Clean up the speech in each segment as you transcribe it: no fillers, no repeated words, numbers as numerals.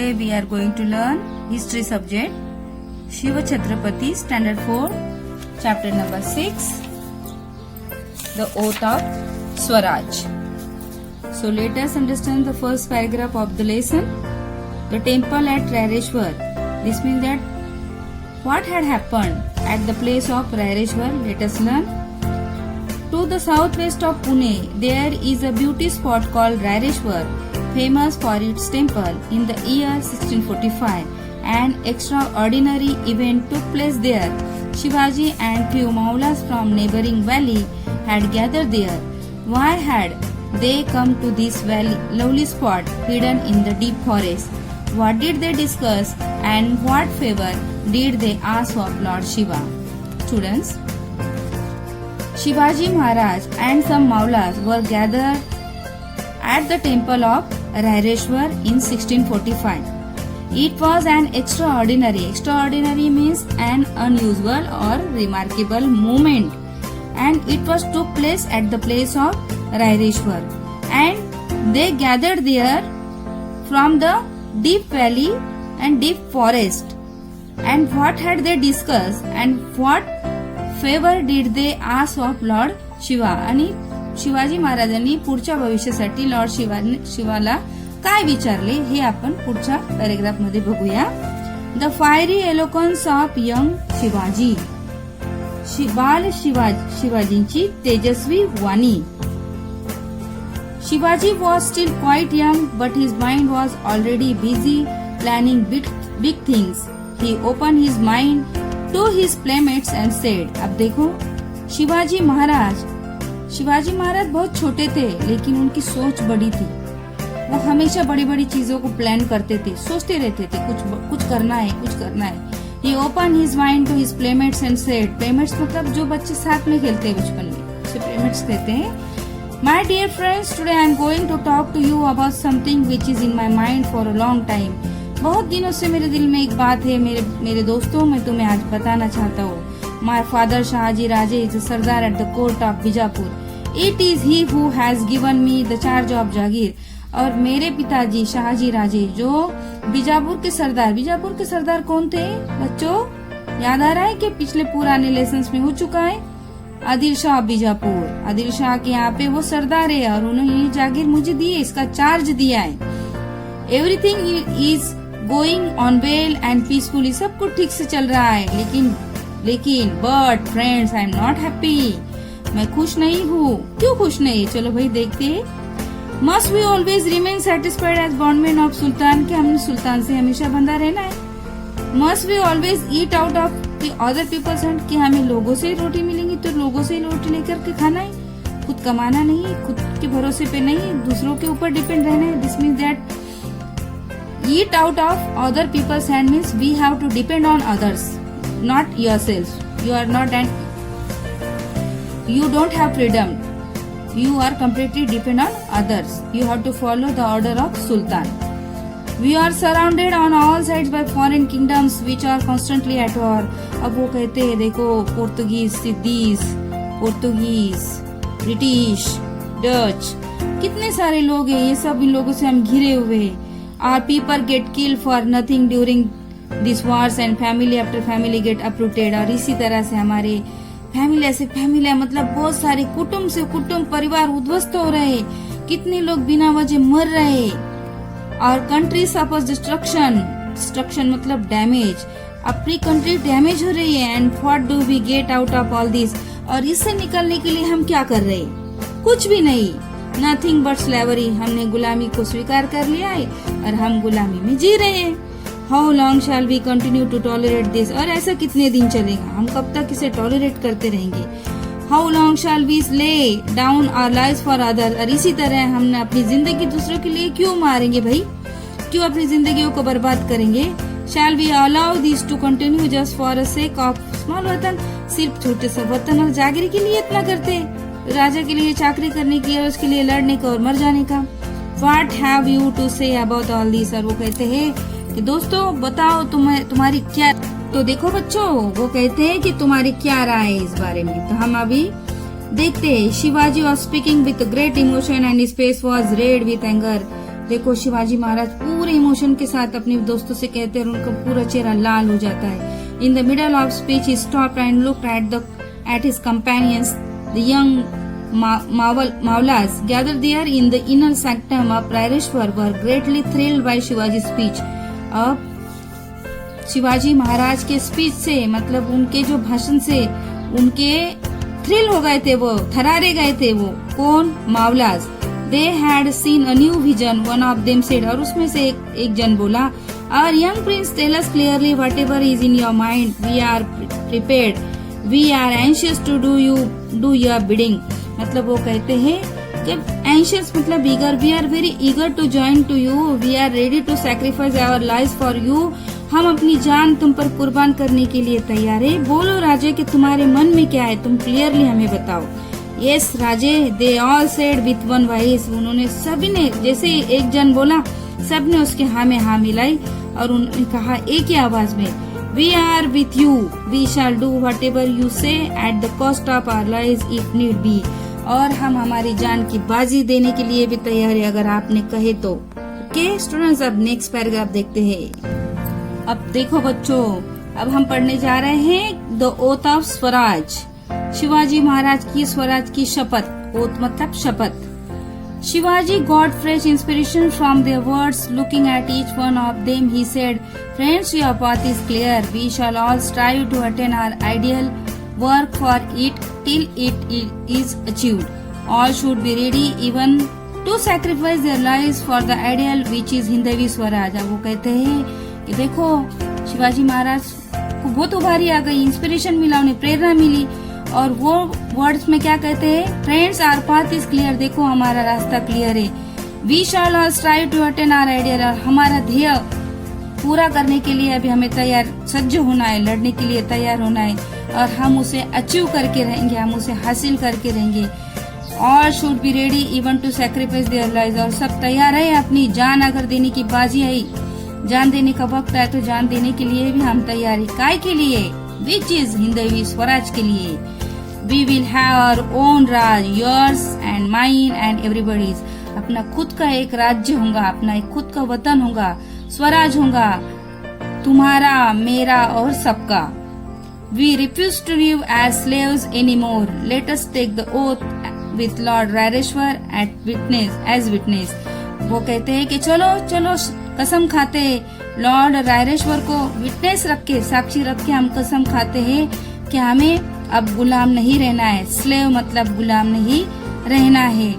Today we are going to learn history subject Shiva Chhatrapati standard 4 chapter number 6 the oath of Swaraj. So let us understand the first paragraph of the lesson. The temple at Raireshwar. This means that what had happened at the place of Raireshwar. Let us learn. To the southwest of Pune, there is a beauty spot called Raireshwar, famous for its temple. In the year 1645, an extraordinary event took place there. Shivaji and few Maulas from neighboring valley had gathered there. Why had they come to this lovely spot hidden in the deep forest? What did they discuss and what favor did they ask of Lord Shiva? Students, Shivaji Maharaj and some Maulas were gathered at the temple of Raireshwar in 1645. It was an extraordinary means an unusual or remarkable moment, and it was took place at the place of Raireshwar, and they gathered there from the deep valley and deep forest. And what had they discussed and what favor did they ask of Lord Shiva? आणि शिवाजी महाराजांनी पुढच्या भविष्यासाठी Lord शिवाला काय विचारले हे आपण पुढच्या paragraph मध्ये बघूया. The fiery eloquence of young Shivaji. शिवाजींची तेजस्वी वाणी. Shivaji was still quite young, but his mind was already busy planning big things. He opened his mind to his playmates and said, अब देखो शिवाजी महाराज बहुत छोटे थे, लेकिन उनकी सोच बड़ी थी. वो हमेशा बड़ी बड़ी चीजों को प्लान करते थे, सोचते रहते थे कुछ करना है. He opened his mind to his playmates and said, playmates मतलब जो बच्चे साथ में खेलते हैं बचपन में, उसे playmates कहते हैं. My dear friends, today I am going to talk to you about something which is in my mind for a long time. बहुत दिनों से मेरे दिल में एक बात है मेरे दोस्तों, मैं तुम्हें आज बताना चाहता हूँ. My father Shahaji Raje is a Sardar at the court of Bijapur. It is he who has given me the charge of Jagir. और मेरे पिताजी शाहजी राजे जो बीजापुर के सरदार कौन थे बच्चों? याद आ रहा है कि पिछले पुराने लेसन्स में हो चुका है. आदिल शाह बीजापुर, आदिल शाह के यहाँ पे वो सरदार है और उन्होंने जागीर मुझे दी है, इसका चार्ज दिया है. Everything is going on well and peacefully. सब कुछ ठीक से चल रहा है, लेकिन but friends I am not happy. मैं खुश नहीं हूँ. क्यों खुश नहीं? चलो भाई देखते हैं. Must we always remain satisfied as bondman of sultan. कि हमने सुल्तान से हमेशा बंधा रहना है. Must we always eat out of the other people's hand. कि हमें लोगों से ही रोटी मिलेंगी तो लोगों से ही रोटी लेकर के खाना है. खुद कमाना नहीं, खुद के भरोसे पे नहीं, दूसरों के ऊपर डिपेंड रहना है. This means that eat out of other people's hand means we have to depend on others, not yourself. You are not and you don't have freedom. You are completely dependent on others. You have to follow the order of Sultan. We are surrounded on all sides by foreign kingdoms which are constantly at war. अब वो कहते हैं देखो Portuguese, siddhis, British, Dutch, कितने सारे लोग हैं. ये सब इन लोगों से हम घिरे हुए हैं. Our people get killed for nothing during these wars and family after family get uprooted. और इसी तरह से हमारे फैमिली मतलब बहुत सारे कुटुंब परिवार उद्ध्वस्त हो रहे. कितने लोग बिना वजह मर रहे. और कंट्री सफर्स डिस्ट्रक्शन मतलब डैमेज. अपनी कंट्री डैमेज हो रही है. And what do we get out of all this. और इससे निकलने के लिए हम क्या कर रहे हैं? कुछ भी नहीं. Nothing but slavery. हमने गुलामी को स्वीकार कर लिया है और हम गुलामी में जी रहे हैं. How long shall we continue to tolerate this. और ऐसा कितने दिन चलेगा? हम कब तक इसे टॉलरेट करते रहेंगे? How long shall we lay down our lives for other. और इसी तरह हमने अपनी जिंदगी दूसरों के लिए क्यों मारेंगे भाई? क्यों अपनी जिंदगियों को बर्बाद करेंगे? Shall we allow this to continue just for a sake of small वतन. सिर्फ छोटे से वतन और जागीर के लिए इतना करते? राजा के लिए चाकरी करने की और उसके लिए लड़ने का और मर जाने का. What have you to say about all this. और वो कहते हैं कि दोस्तों बताओ तुम्हारी क्या. तो देखो बच्चों, वो कहते हैं कि तुम्हारी क्या राय है इस बारे में. तो हम अभी देखते हैं. Shivaji was speaking with great emotion and his face was red with anger. देखो शिवाजी महाराज पूरे इमोशन के साथ अपने दोस्तों से कहते हैं और उनका पूरा चेहरा लाल हो जाता है। In the middle of speech he stopped and looked at his companions the young Maulas gathered there in the inner sanctum of Raireshwar were greatly thrilled by Shivaji's speech. अब शिवाजी महाराज के स्पीच से मतलब उनके जो भाषण से उनके थ्रिल हो गए थे, वो थरारे गए थे। वो कौन? Mavlas. They had seen a new vision, one of them said, और उसमें से एक जन बोला, our young prince tell us clearly whatever is in your mind, we are prepared, we are anxious to do your bidding. मतलब वो कहते हैं कि एंशियस मतलब eager, we are very eager to join to you, we are ready to sacrifice our life for you. हम अपनी जान तुम पर कुर्बान करने के लिए तैयार है। बोलो राजे कि तुम्हारे मन में क्या है, तुम क्लियरली हमें बताओ। Yes Raje, they all said with one voice. उन्होंने सभी ने, जैसे एक जन बोला सबने उसके हाँ में हाँ मिलाई और उन्होंने कहा एक ही आवाज में, we are with you, we shall do whatever you say at the cost of our lives if need be. और हम हमारी जान की बाजी देने के लिए भी तैयार है अगर आपने कहे तो। ओके स्टूडेंट्स, अब नेक्स्ट पैराग्राफ देखते हैं। अब देखो बच्चों, अब हम पढ़ने जा रहे हैं the oath of Swaraj, Shivaji Maharaj की स्वराज की शपथ। ओथ मतलब शपथ। Shivaji got fresh inspiration from their words, looking at each one of them he said, friends your path is clear, we shall all strive to attain our ideal, work for it till it is achieved. All should be ready even to sacrifice their lives for the ideal which is Hindavi Swaraj. अब वो कहते हैं कि देखो शिवाजी महाराज को बहुत उभारी आ गई, इंस्पिरेशन मिला, उन्हें प्रेरणा मिली और वो वर्ड्स में क्या कहते हैं, friends our path is clear, देखो हमारा रास्ता क्लियर है, we shall all strive to attain our ideal, और हमारा ध्येय पूरा करने के लिए अभी हमें तैयार सज्ज होना है, लड़ने के लिए तैयार होना है और हम उसे अचीव करके रहेंगे, हम उसे हासिल करके रहेंगे। All should be ready even to sacrifice their lives, और सब तैयार है अपनी जान अगर देने की बाजी आई, जान देने का वक्त आए तो जान देने के लिए भी हम तैयार है। काय के लिए? विच इज हिंदवी स्वराज के लिए। We will have our own raj, yours and mine and everybody's, अपना खुद का एक राज्य होगा, अपना एक खुद का वतन होगा, स्वराज होगा, तुम्हारा मेरा और सबका। We refuse to live as slaves anymore. Let us take the oath with Lord Raireshwar as witness. वो कहते हैं कि चलो चलो कसम खाते हैं, लॉर्ड रायरेश्वर को विटनेस रख के, साक्षी रख के हम कसम खाते हैं कि हमें अब गुलाम नहीं रहना है। स्लेव मतलब गुलाम नहीं रहना है।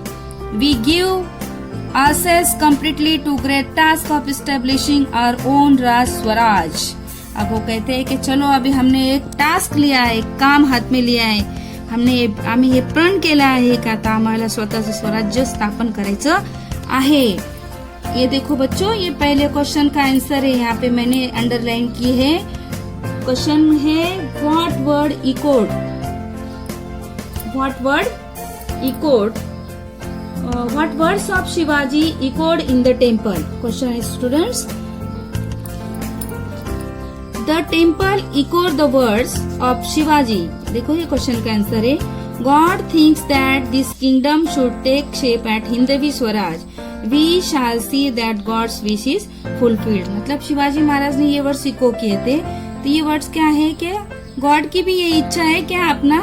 We give ourselves completely to great task of establishing our own Raj Swaraj. अब वो कहते हैं कि चलो अभी हमने एक टास्क लिया है, एक काम हात में लिया आहे, आम्ही हे प्रण केलं आहे का आता आम्हाला स्वतःचं स्वराज्य स्थापन करायचं आहे। ये देखो बच्चों, ये पहले क्वेश्चन का आंसर है, यहाँ पे मैंने अंडरलाइन की है। क्वेश्चन है what word echoed, what word echoed, what words of Shivaji echoed in the temple. Question है students, The temple echoed the words of Shivaji. देखो ये क्वेश्चन का आंसर है, God thinks that this kingdom should take shape at Hindavi Swaraj, we shall see that God's wish is fulfilled। मतलब शिवाजी महाराज ने ये words eco किए थे, तो ये वर्ड्स क्या है कि गॉड की भी ये इच्छा है कि अपना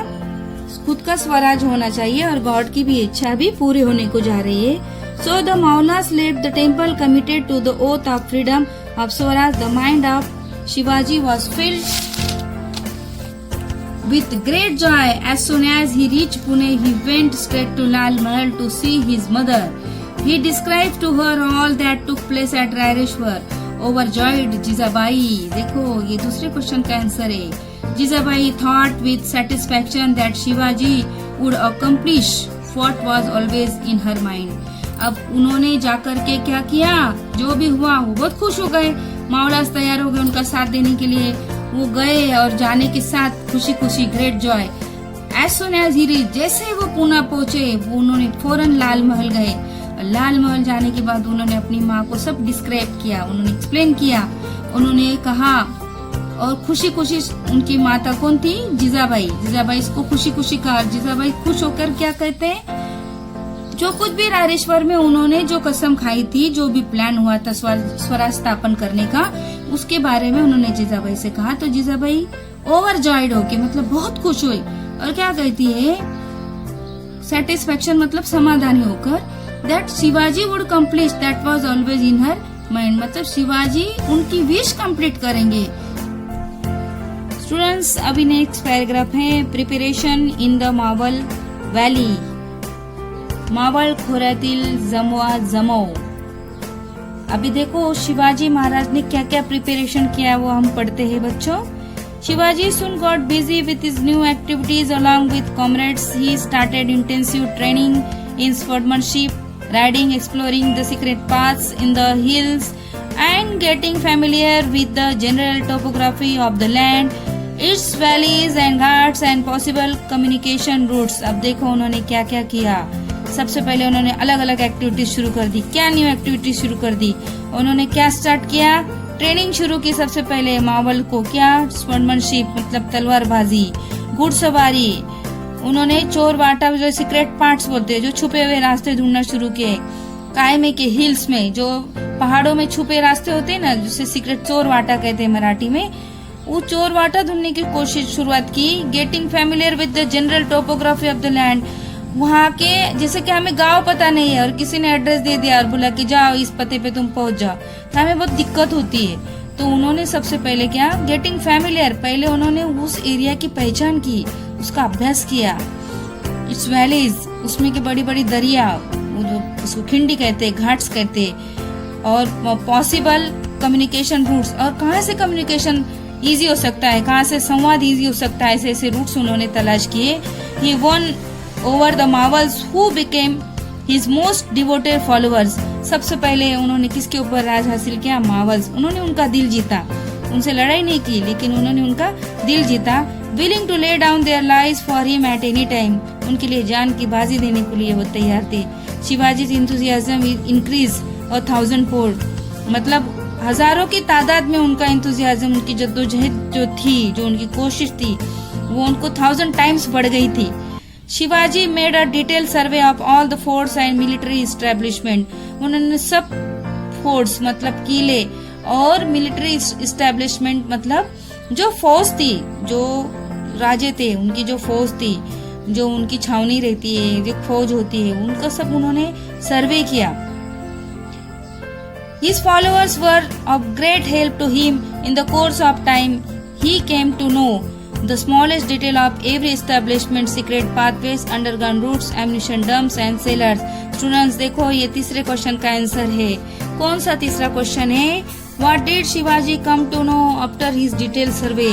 खुद का स्वराज होना चाहिए और गॉड की भी इच्छा भी पूरी होने को जा रही है। So the Maulas led the temple committed to the oath of freedom of Swaraj. The mind of Shivaji was filled with great joy. As soon as he reached Pune, he went straight to Lal Mahal to see his mother. He described to her all that took place at Raireshwar. Overjoyed Jizabai, देखो ये दूसरे question का answer है। Jizabai thought with satisfaction that Shivaji would accomplish what was always in her mind. अब उन्होंने जाकर के क्या किया, जो भी हुआ वो बहुत खुश हो गए। मावलास तैयार हो गए उनका साथ देने के लिए, वो गए और जाने के साथ खुशी खुशी, great joy. As soon as he reach, जैसे वो पुणे पहुंचे वो उन्होंने फौरन लाल महल गए। लाल महल जाने के बाद उन्होंने अपनी माँ को सब डिस्क्राइब किया, उन्होंने एक्सप्लेन किया, उन्होंने कहा और खुशी खुशी, उनकी माता कौन थी? जिजाबाई। जिजाबाई इसको खुशी खुशी कहा। जिजाबाई खुश होकर क्या कहते हैं, जो कुछ भी रायरेश्वर में उन्होंने जो कसम खाई थी, जो भी प्लान हुआ था स्वराज स्थापन करने का, उसके बारे में उन्होंने जीजाबाई से कहा। तो जीजाबाई ओवरजॉयड होके मतलब बहुत खुश हुई और क्या कहती है, सेटिस्फेक्शन मतलब समाधानी होकर, that Shivaji would complete that was always in her mind, मतलब शिवाजी उनकी विश कंप्लीट करेंगे। स्टूडेंट्स, अभी नेक्स्ट पैराग्राफ है preparation in the Maval valley, Maval खोऱ्यातील जमवा जमव। अभी देखो शिवाजी महाराज ने क्या क्या प्रिपरेशन किया वो हम पढ़ते हैं बच्चों। Shivaji soon got busy with his new activities along with comrades. He started intensive training in swordsmanship, riding, exploring the secret paths in the hills, and getting familiar with the general topography of the land, its valleys and ghats and possible communication routes. अब देखो उन्होंने क्या क्या किया। सबसे पहले उन्होंने अलग अलग एक्टिविटीज शुरू कर दी। क्या न्यू एक्टिविटीज शुरू कर दी? उन्होंने क्या स्टार्ट किया? ट्रेनिंग शुरू की। सबसे पहले मावल को क्या, स्वर्डमैनशिप मतलब तलवारबाजी, घुड़सवारी। उन्होंने चोर वाटा जो सीक्रेट पार्ट्स बोलते हैं, जो छुपे हुए रास्ते ढूंढना शुरू किए। कायमे के हिल्स में जो पहाड़ों में छुपे रास्ते होते हैं ना, जिसे सीक्रेट चोर वाटा कहते हैं मराठी में, वो चोर वाटा ढूंढने की कोशिश शुरुआत की। Getting familiar with the general topography of the land, वहाँ के जैसे कि हमें गांव पता नहीं है और किसी ने एड्रेस दे दिया और बोला कि जाओ इस पते पे तुम पहुंच जाओ, तो हमें बहुत दिक्कत होती है। तो उन्होंने सबसे पहले क्या, गेटिंग फैमिलियर, पहले उन्होंने उस एरिया की पहचान की, उसका अभ्यास किया। इट्स वैलीज, उसमें की बड़ी बड़ी दरिया, उसको खिंडी कहते, घाट्स कहते, और पॉसिबल कम्युनिकेशन रूट्स, और कहाँ से कम्युनिकेशन इजी हो सकता है, कहाँ से संवाद इजी हो सकता है, ऐसे ऐसे रूट्स उन्होंने तलाश किए। ही one over the Mawals who became his most devoted followers. सबसे पहले उन्होंने किसके ऊपर राज हासिल किया? मावल्स। उन्होंने उनका दिल जीता, उनसे लड़ाई नहीं की लेकिन उन्होंने उनका दिल जीता। Willing to lay down their lives for him at any time. उनके लिए जान की बाजी देने के लिए वो तैयार थे। शिवाजी enthusiasm increased 1,000-fold, मतलब हजारों की तादाद में उनका इंथुजियाज्म, उनकी जद्दोजहद जो थी, जो उनकी कोशिश थी, वो उनको 1000 टाइम्स बढ़ गई थी। Shivaji made a detail survey of all the forts and military establishment. उन्होंने सब फोर्ट्स मतलब किले और मिलिट्री एस्टेब्लिशमेंट मतलब जो फौज थी, जो राजे थे उनकी जो फौज थी, जो उनकी छावनी रहती है, जो फौज होती है, उनका सब उन्होंने सर्वे किया। His followers were of great help to him. In the course of time, he came to know the smallest detail of every establishment, secret pathways, underground routes, ammunition dumps and cellars. Students, देखो ये तीसरे question का answer है। कौन सा तीसरा question है? What did Shivaji come to know after his detailed survey?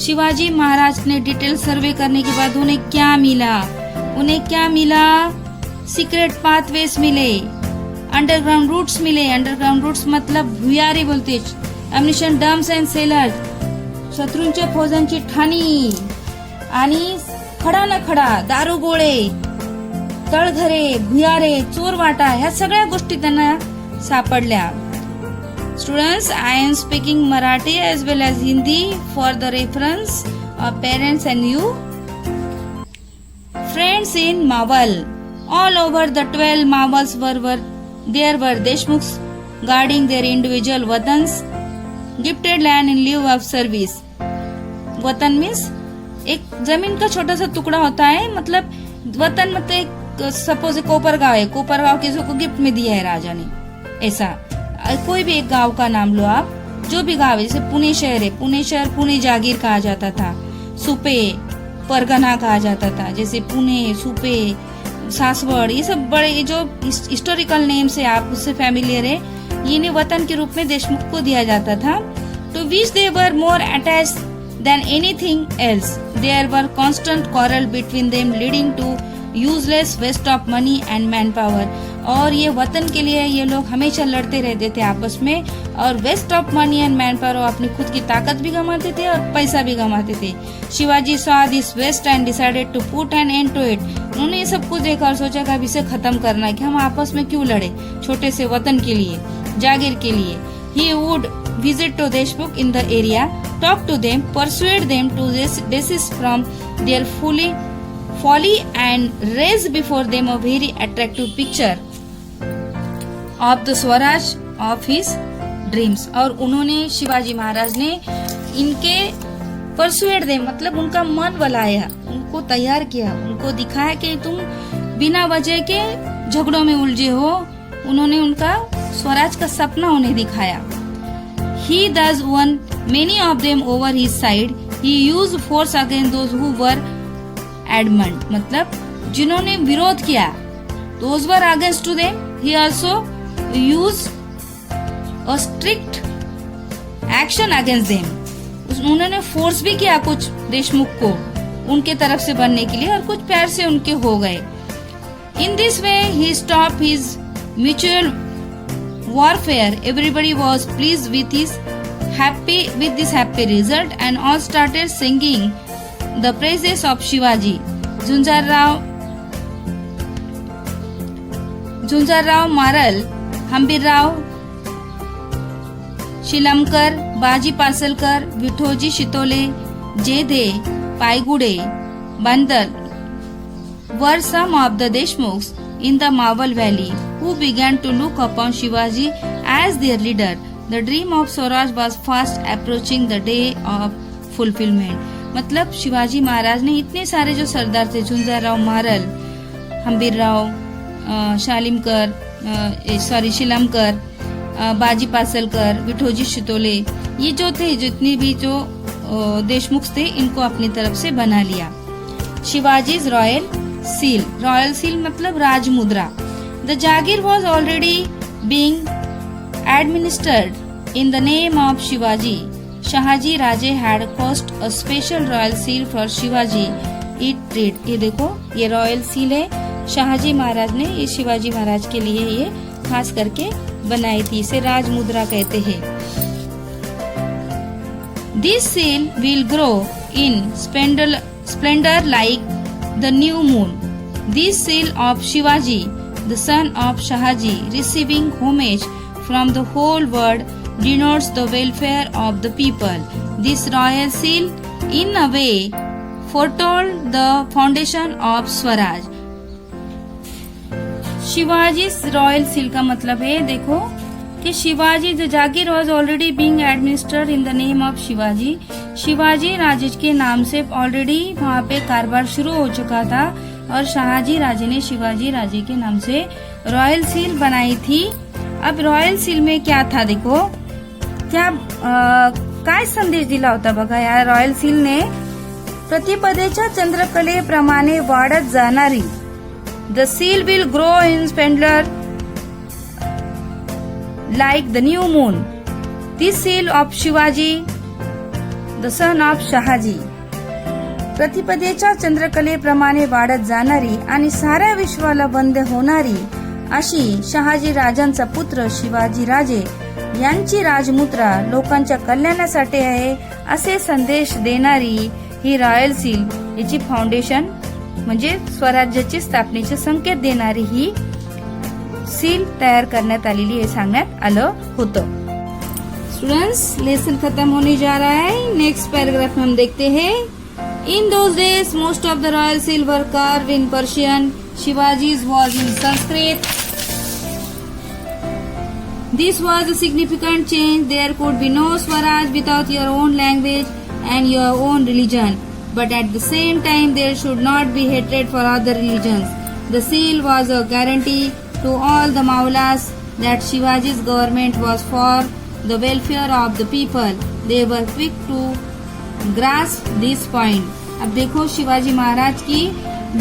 Shivaji Maharaj ने डिटेल सर्वे करने के बाद उन्हें क्या मिला? उन्हें क्या मिला? सीक्रेट पाथवेज मिले, अंडरग्राउंड रूट्स मिले। अंडरग्राउंड रूट्स मतलब भुयारी बोलते, एम्युनिशन डम्प्स एंड सेलर्स, शत्रूंच्या फौजांची ठाणी आणि खडा न खडा, दारुगोळे, तळघरे, भुयारे, चोरवाटा, ह्या सगळ्या गोष्टी त्यांना सापडल्या। Students, I am speaking Marathi as well as Hindi for the reference of parents and you friends in Maval. All over the 12 Mawals there were Deshmukhs guarding their individual watans, gifted land in lieu of service. वतन means एक जमीन का छोटा सा टुकड़ा होता है, मतलब वतन मतलब एक सपोज कोपरगांव है, कोपरगांव किसी को गिफ्ट में दिया है राजा ने, ऐसा कोई भी एक गांव का नाम लो आप, जो भी गांव है, जैसे पुणे शहर है, पुणे शहर पुणे जागीर कहा जाता था, सुपे परगना कहा जाता था, जैसे पुणे, सुपे, सासवड़, ये सब बड़े जो हिस्टोरिकल नेम से आप उससे फैमिलियर है, इन्हें वतन के रूप में देशमुख को दिया जाता था। To which they were more attached than anything else. There were constant quarrel between them leading to useless waste of money and manpower. और ये वतन के लिए ये लोग हमेशा लड़ते रहते थे आपस में, और waste of money and man power, अपनी खुद की ताकत भी गंवाते थे और पैसा भी गंवाते थे। Shivaji saw this waste and decided to put an end to it. उन्होंने ये सब कुछ देखा और सोचा कि अब इसे खत्म करना है, कि हम आपस में क्यों लड़े छोटे से वतन के लिए, जागीर के लिए। He would visit to Deshmukh in the area, talk to them, persuade them to desist from their folly and raised before them a very attractive picture of the Swaraj of his dreams. और उन्होंने शिवाजी महाराज ने इनके persuade दे मतलब उनका मन बलाया, उनको तैयार किया, उनको दिखाया कि तुम बिना वजह के झगड़ों में उलझे हो। उन्होंने उनका स्वराज का सपना उन्हें दिखाया। He thus won many of them over his side. He used force against those who were adamant. मतलब जिन्होंने विरोध किया, those were against to them. He also used a strict action against them. उन्होंने फोर्स भी किया कुछ देशमुख को उनके तरफ से बनने के लिए, और कुछ प्यार से उनके हो गए। In this way, he stopped his mutual warfare. Everybody was pleased with this happy result, and all started singing the praises of Shivaji. Junjarrao Maral, Hambirrao Shilamkar, Baji Pasalkar, Vithoji Shitole, Jedhe, Paigude, Bandal were some of the Deshmukhs in the Mawal Valley who began to look upon Shivaji as their leader. The dream of Swaraj was fast approaching the day of fulfillment. मतलब शिवाजी महाराज ने इतने सारे जो सरदार थे, झुंझाराव मारल, हम्बीरराव शिलमकर, बाजी पासलकर, विठोजी शितोले, ये जो थे, जितनी भी जो देशमुख थे, इनको अपनी तरफ से बना लिया। शिवाजीज रॉयल सील मतलब राज मुद्रा। The jagir was already being administered in the name of Shivaji. Shahji Raje had cast a special royal seal for Shivaji. It read, ये देखो, ये रॉयल सील है, शाहजी महाराज ने ये शिवाजी महाराज के लिए ये खास करके बनाई थी, इसे राज मुद्रा कहते हैं। This seal will grow in Splendor like the new moon. This seal of Shivaji, the son of Shahaji, receiving homage from the whole world, denotes the welfare of the people. This royal seal, in a way, foretold the foundation of Swaraj. शिवाजी's royal seal का मतलब है, देखो कि Shivaji the jagir was already being administered in the name of Shivaji. Shivaji Raje के नाम से already वहाँ पे कारोबार शुरू हो चुका था, और शाहजी राजे ने शिवाजी राजे के नाम से रॉयल सील बनाई थी। अब रॉयल सील में क्या था, देखो क्या काय संदेश दिला होता बघा या रॉयल सील ने। प्रतिपदेच्या चंद्रकलेप्रमाणे वाढत जाणारी, the seal will grow in Splendor like the new moon. This seal of Shivaji, the son of Shahaji. प्रतिपदेच्या चंद्रकलेप्रमाणे वाढत जाणारी आणि साऱ्या विश्वाला बंद होणारी अशी शहाजी राजांचा पुत्र शिवाजी राजे यांची राजमुद्रा लोकांच्या कल्याणासाठी आहे असे संदेश देणारी ही रॉयल सील, याची फाउंडेशन म्हणजे स्वराज्याची स्थापनेचे संकेत देणारी ही सील तैयार करण्यात आलेली हे सांगण्यात आलं होतं। स्टूडेंट्स, लेसन खत्म होने जा रहा है। नेक्स्ट पैराग्राफ में हम देखते हैं, in those days most of the royal seal were carved in Persian, Shivaji's was in Sanskrit. This was a significant change. There could be no swaraj without your own language and your own religion, but at the same time there should not be hatred for other religions. The seal was a guarantee to all the Maulas that Shivaji's government was for the welfare of the people. They were quick to grasp this point. अब देखो शिवाजी महाराज की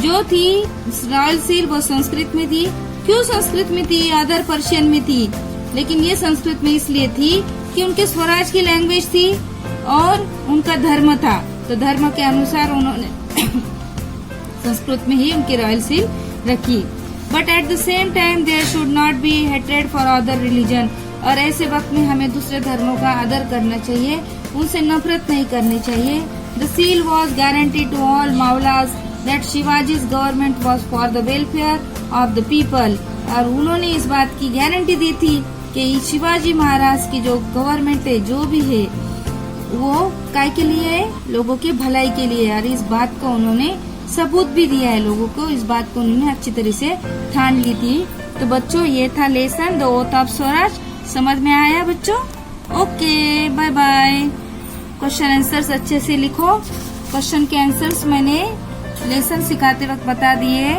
जो थी royal seal वो संस्कृत में थी। क्यों संस्कृत में थी, अदर पर्शियन में थी, लेकिन ये संस्कृत में इसलिए थी कि उनके स्वराज की लैंग्वेज थी और उनका धर्म था, तो धर्म के अनुसार उन्होंने संस्कृत में ही उनकी रॉयल सील रखी। But at the same time there should not be hatred for other religion, और ऐसे वक्त में हमें दूसरे धर्मों का आदर करना चाहिए, उनसे नफरत नहीं करनी चाहिए। The seal was guarantee to all Mavlas that Shivaji's government was for the welfare of the people, और उन्होंने इस बात की गारंटी दी थी कि शिवाजी महाराज की जो गवर्नमेंट है, जो भी है, वो काय के लिए है, लोगों के भलाई के लिए, और इस बात को उन्होंने सबूत भी दिया है लोगों को, इस बात को उन्होंने अच्छी तरह से ठान ली थी। तो बच्चों ये था lesson the oath of swaraj. समझ में आया बच्चों? Okay, bye bye. Question answers अच्छे से लिखो। क्वेश्चन के आंसर्स मैंने लेसन सिखाते वक्त बता दिए।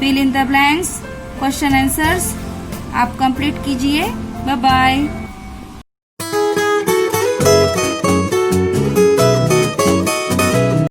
Fill in the blanks, question answers आप कंप्लीट कीजिए। Bye bye.